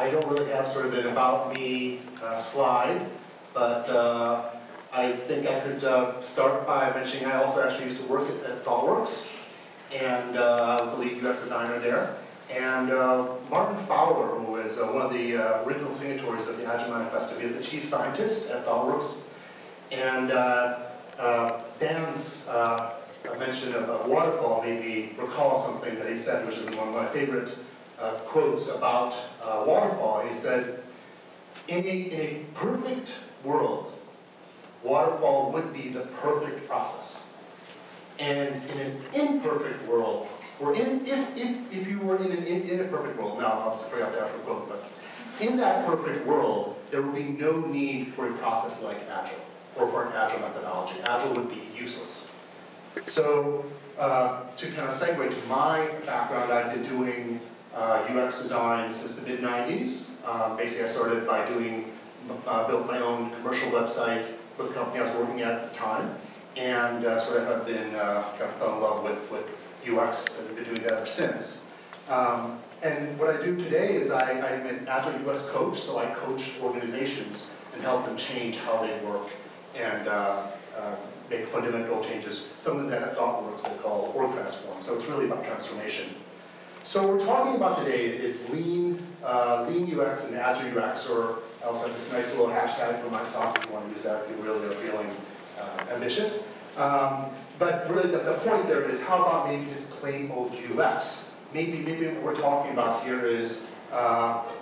I don't really have sort of an about me slide, but I think I could start by mentioning I also actually used to work at ThoughtWorks, and I was the lead UX designer there. And Martin Fowler, who is one of the original signatories of the Agile Manifesto, he is the chief scientist at ThoughtWorks. And Dan's mention of waterfall made me recall something that he said, which is one of my favorite quotes about waterfall. He said, in a perfect world, waterfall would be the perfect process. And in an imperfect world, or if you were in an imperfect world, now I'll just bring out the actual quote, but in that perfect world, there would be no need for a process like Agile, or for an Agile methodology. Agile would be useless. So to kind of segue to my background, I've been doing UX design since the mid-90s. Basically, I started by built my own commercial website for the company I was working at the time, and sort of have been, kind of fell in love with UX and been doing that ever since. And what I do today is I'm an Agile UX coach, so I coach organizations and help them change how they work and make fundamental changes, something that at ThoughtWorks they call org transform. So it's really about transformation. So what we're talking about today is lean UX and Agile UX, or I also have this nice little hashtag for my talk if you want to use that if you really are feeling ambitious. But really the point there is, how about maybe just plain old UX? Maybe what we're talking about here is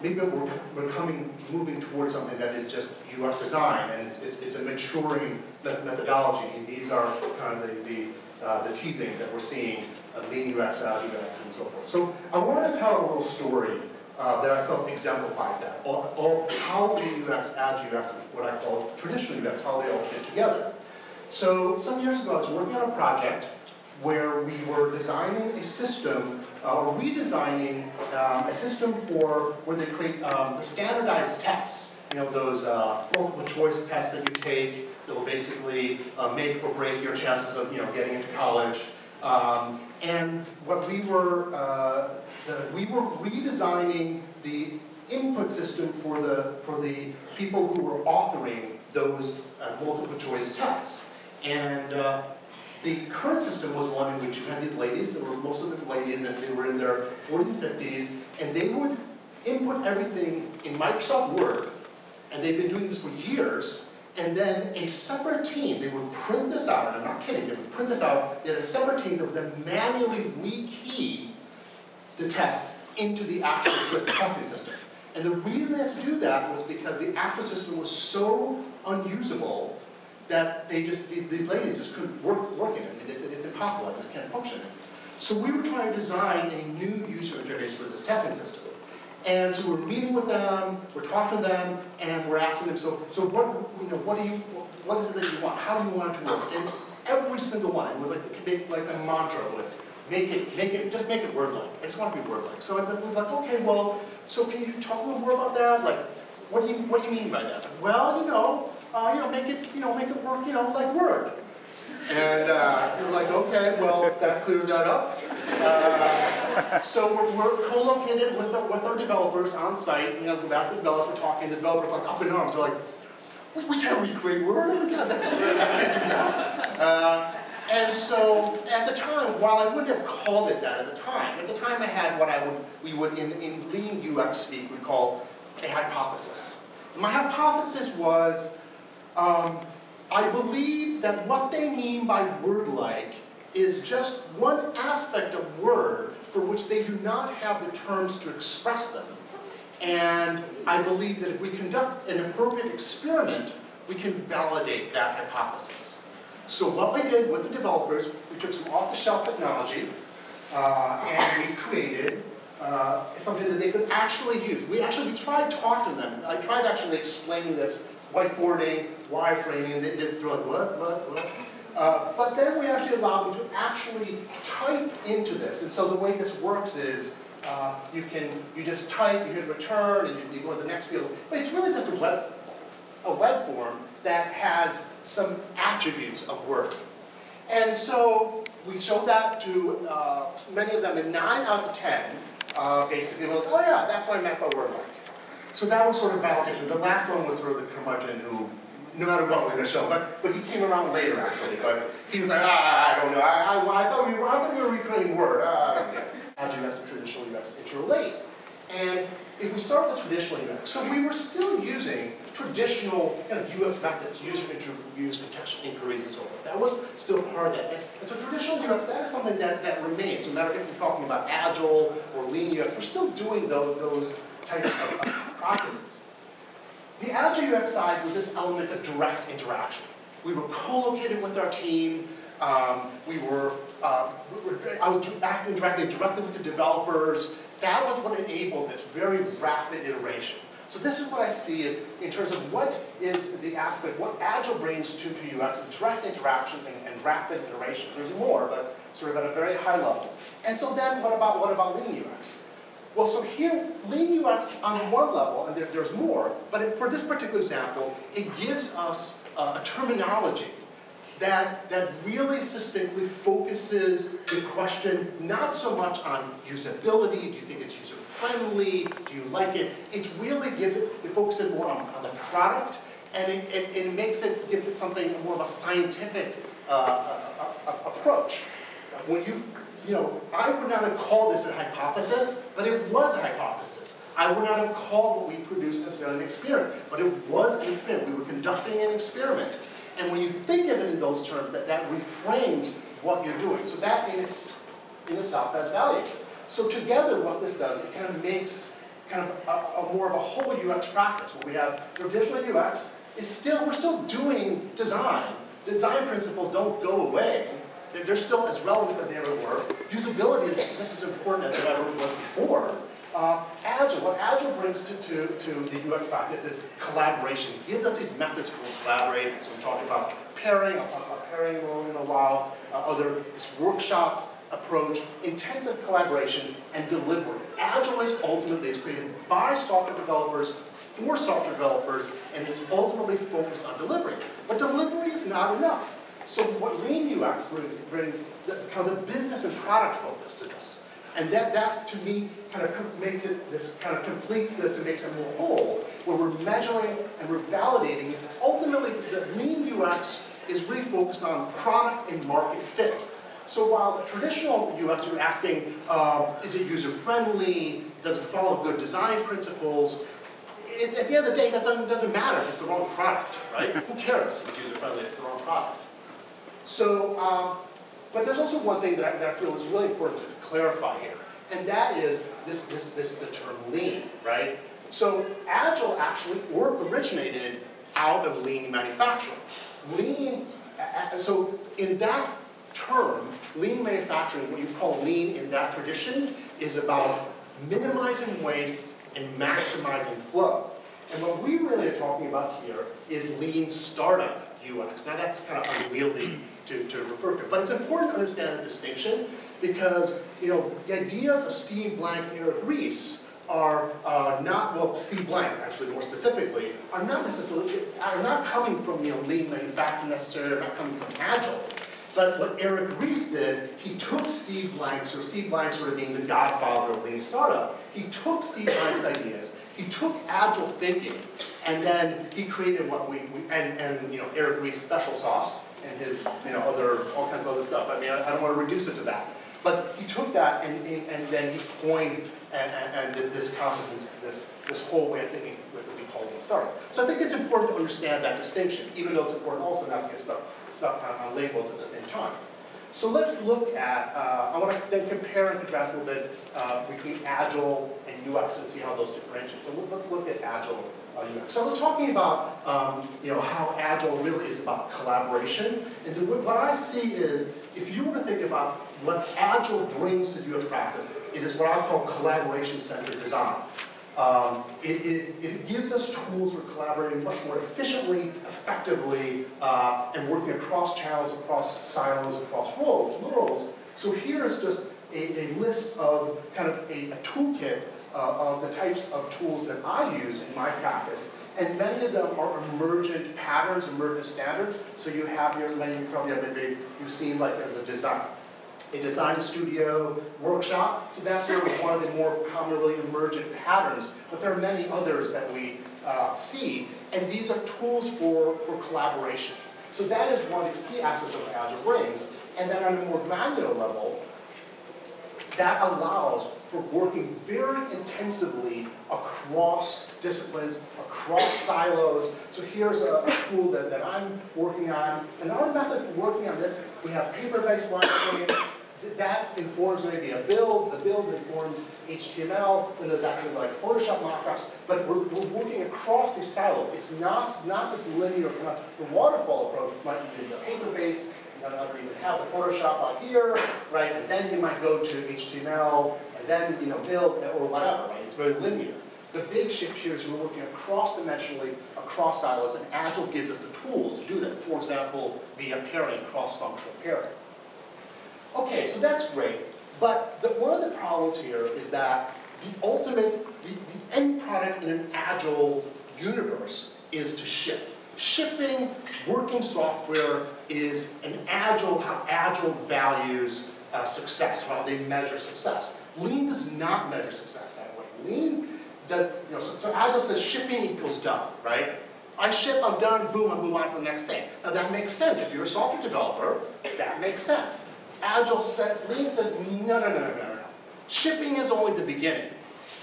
maybe we're moving towards something that is just UX design, and it's a maturing methodology. These are kind of the teething that we're seeing, lean UX, Agile UX, and so forth. So I wanted to tell a little story that I felt exemplifies that. All how lean UX, Agile UX, what I call traditional UX, how they all fit together. So some years ago, I was working on a project where we were designing a system, or redesigning a system for where they create the standardized tests. You know, those multiple choice tests that you take that will basically make or break your chances of getting into college. And what we were redesigning the input system for the people who were authoring those multiple choice tests. And the current system was one in which you had these ladies, there were most of them ladies, and they were in their 40s, 50s, and they would input everything in Microsoft Word, and they've been doing this for years, and then a separate team, they would print this out, and I'm not kidding, they would print this out, they had a separate team that would then manually rekey the tests into the actual testing system. And the reason they had to do that was because the actual system was so unusable that these ladies just couldn't work in it. And they said, it's impossible, I just can't function. So we were trying to design a new user interface for this testing system. And so we're meeting with them, we're talking to them, and we're asking them, so what is it that you want? How do you want it to work? And every single one, it was like a mantra was, just make it word-like. I just want it to be word-like. So we were like, okay, well, so can you talk a little more about that? Like, what do you mean by that? It's like, well, make it work, like Word. And we were like, okay, well, that cleared that up. So we're co-located with our developers on site. Go back to the developers, we're talking. The developers are like up in arms. They're like, we can't recreate Word. Oh my God, I can't do that. And so at the time, while I wouldn't have called it that at the time I had what we would in lean UX speak we'd call a hypothesis. And my hypothesis was, I believe that what they mean by word-like is just one aspect of Word for which they do not have the terms to express them. And I believe that if we conduct an appropriate experiment, we can validate that hypothesis. So what we did with the developers, we took some off-the-shelf technology, and we created something that they could actually use. We tried talking to them. I tried actually explaining this, whiteboarding, wireframing, and they just threw like, what? But then we actually allowed them to actually type into this. And so the way this works is you just type, you hit return, and you go to the next field. But it's really just a web form that has some attributes of Word. And so we showed that to many of them, and 9 out of 10 basically were like, oh yeah, that's what I meant by word-like. So that was sort of validation. The last one was sort of the curmudgeon who, no matter what we're going to show, but he came around later actually. But he was like, I don't know. I thought we were recreating Word. I don't get Agile UX and traditional UX interrelate. And if we start with the traditional UX, so we were still using traditional kind of UX methods, user interviews, contextual inquiries, and so forth. That was still part of that. And so traditional UX, that is something that remains. No matter if we're talking about Agile or Lean UX, we're still doing those types of practices. The Agile UX side was this element of direct interaction. We were co-located with our team. I was interacting directly with the developers. That was what enabled this very rapid iteration. So this is what I see is, in terms of what is the aspect, what Agile brings to UX is direct interaction and rapid iteration. There's more, but sort of at a very high level. And so then what about Lean UX? Well, so here, Lean UX on one level, and there's more, but for this particular example, it gives us a terminology that really succinctly focuses the question not so much on usability, do you think it's user-friendly, do you like it? It really gives it focuses more on the product, and it gives it something more of a scientific approach. When I would not have called this a hypothesis, but it was a hypothesis. I would not have called what we produced necessarily an experiment, but it was an experiment. We were conducting an experiment. And when you think of it in those terms, that reframes what you're doing. So that in itself has value. So together what this does, it kind of makes kind of a more of a whole UX practice. Where we have traditional UX we're still doing design. Design principles don't go away. They're still as relevant as they ever were. Usability is just as important as it ever was before. Agile, what Agile brings to the UX practice is collaboration. It gives us these methods for collaborating. So we talked about pairing, I'll talk about pairing in a while, this workshop approach, intensive collaboration, and delivery. Agile is created by software developers, for software developers, and is ultimately focused on delivery. But delivery is not enough. So what Lean UX brings kind of the business and product focus to this. And that to me kind of makes it, this kind of completes this and makes it more whole, where we're measuring and we're validating. Ultimately, the Lean UX is really focused on product and market fit. So while the traditional UX, you're asking, is it user-friendly? Does it follow good design principles? At the end of the day, that doesn't matter if it's the wrong product, right? Who cares if it's user-friendly if it's the wrong product? So, but there's also one thing that I feel is really important to clarify here, and that is the term lean, right? So Agile actually originated out of lean manufacturing. Lean, so in that term, lean manufacturing, what you call lean in that tradition, is about minimizing waste and maximizing flow. And what we really are talking about here is lean startup UX. Now that's kind of unwieldy to refer to, but it's important to understand the distinction because the ideas of Steve Blank and Eric Ries are Steve Blank actually more specifically are not coming from lean manufacturing necessarily, they're not coming from Agile. But what Eric Ries did, he took Steve Blank, so Steve Blank sort of being the godfather of lean startup, he took Steve Blank's ideas, he took Agile thinking, and then he created what Eric Ries' special sauce and his all kinds of other stuff. I mean, I don't want to reduce it to that. But he took that and then he coined this concept, this whole way of thinking what we call lean startup. So I think it's important to understand that distinction, even though it's important also not to get stuck on labels at the same time. So let's look at, I want to then compare and contrast a little bit between Agile and UX and see how those differentiate. So let's look at Agile UX. So I was talking about how Agile really is about collaboration. And what I see is, if you want to think about what Agile brings to the UX practice, it is what I call collaboration-centered design. It gives us tools for collaborating much more efficiently, effectively, and working across channels, across silos, across roles. So here is just a list of kind of a toolkit of the types of tools that I use in my practice. And many of them are emergent patterns, emergent standards. So you have your, many you probably have maybe you've seen like there's a design a design studio workshop. So that's sort of one of the more commonly emergent patterns, but there are many others that we see, and these are tools for collaboration. So that is one of the key aspects of Agile brings. And then on a more granular level, that allows for working very intensively across disciplines, across silos. So here's a tool that I'm working on. And our method for working on this, we have paper-based wireframes. That informs maybe a build. The build informs HTML. Then there's actually like Photoshop mockups. But we're working across these silos. It's not this linear kind of the waterfall approach. Might be the paper-based. You don't even have the Photoshop out here, right? And then you might go to HTML and then build or whatever, right? It's very linear. The big shift here is we're working cross-dimensionally, across silos, and Agile gives us the tools to do that. For example, via pairing, cross-functional pairing. Okay, so that's great. But one of the problems here is that the ultimate, the end product in an Agile universe is to ship. Shipping working software is how Agile values success, how they measure success. Lean does not measure success that way. Lean does, so Agile says shipping equals done, right? I ship, I'm done, boom, I move on to the next thing. Now that makes sense. If you're a software developer, that makes sense. Lean says, no. Shipping is only the beginning.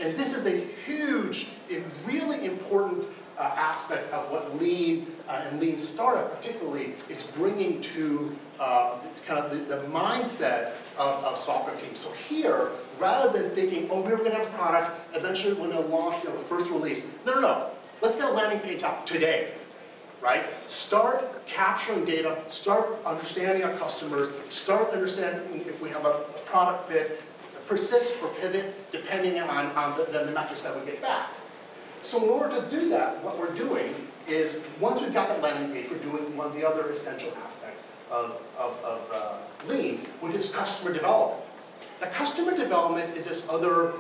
And this is a huge and really important aspect of what Lean and Lean Startup particularly is bringing to kind of the mindset of software teams. So here, rather than thinking, oh, we're going to have a product, eventually we're going to launch the first release. No. Let's get a landing page out today, right? Start capturing data, start understanding our customers, start understanding if we have a product fit, persist or pivot depending on the metrics that we get back. So in order to do that, what we're doing is, once we've got that landing page, we're doing one of the other essential aspects of Lean, which is customer development. Now, customer development is this other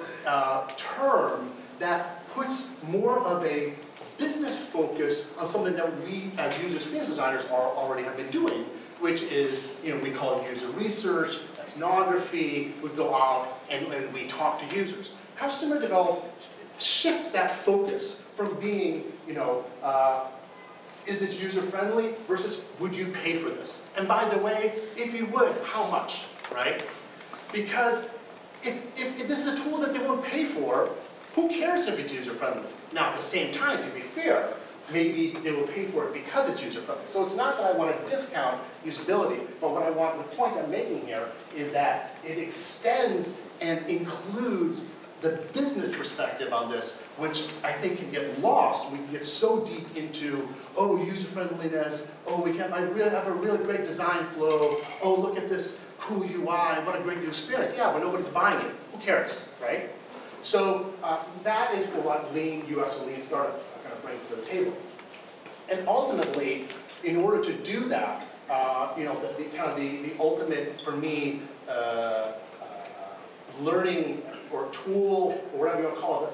term that puts more of a business focus on something that we, as user experience designers, already have been doing, which is, we call it user research, ethnography. We go out and we talk to users. Customer development shifts that focus from being, is this user-friendly versus would you pay for this? And by the way, if you would, how much, right? Because if this is a tool that they won't pay for, who cares if it's user-friendly? Now, at the same time, to be fair, maybe they will pay for it because it's user-friendly. So it's not that I want to discount usability, but the point I'm making here is that it extends and includes the business perspective on this, which I think can get lost. We can get so deep into, user-friendliness, I really have a really great design flow, look at this cool UI, what a great new experience. Yeah, but nobody's buying it. Who cares, right? So that is what Lean UX or Lean Startup kind of brings to the table. And ultimately, in order to do that, the ultimate, for me, learning or tool, or whatever you want to call it,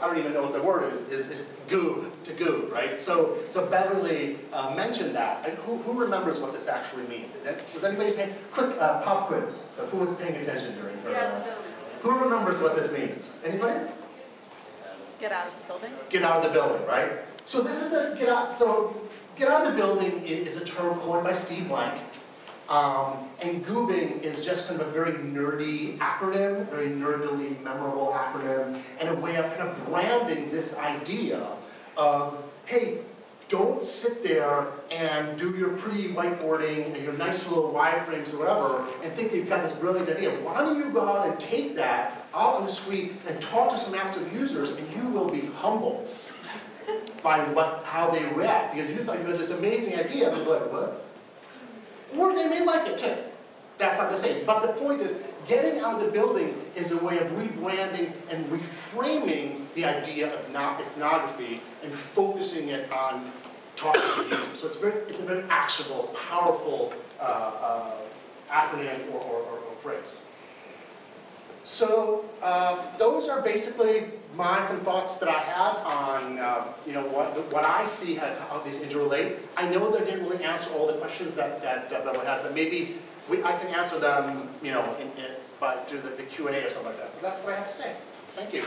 I don't even know what the word is Goob, right? So Beverly mentioned that. And who remembers what this actually means? Was anybody paying? Quick pop quiz. So who was paying attention during her? Who remembers what this means? Anybody? Get out of the building. Get out of the building, right? So this is get out of the building is a term coined by Steve Blank. And goobing is just kind of a very nerdy acronym, very nerdily memorable acronym, and a way of kind of branding this idea of, hey, don't sit there and do your pretty whiteboarding and your nice little wireframes or whatever and think that you've got this brilliant idea. Why don't you go out and take that out on the street and talk to some active users, and you will be humbled by how they react, because you thought you had this amazing idea, and they're like, what? Or they may like it too. That's not the same. But the point is, getting out of the building is a way of rebranding and reframing the idea of ethnography and focusing it on talking to users. So it's a very actionable, powerful acronym or phrase. So those are basically some thoughts that I have on what I see as how these interrelate. I know that I didn't really answer all the questions that Beverly had, but maybe I can answer them, through the Q&A or something like that. So that's what I have to say. Thank you.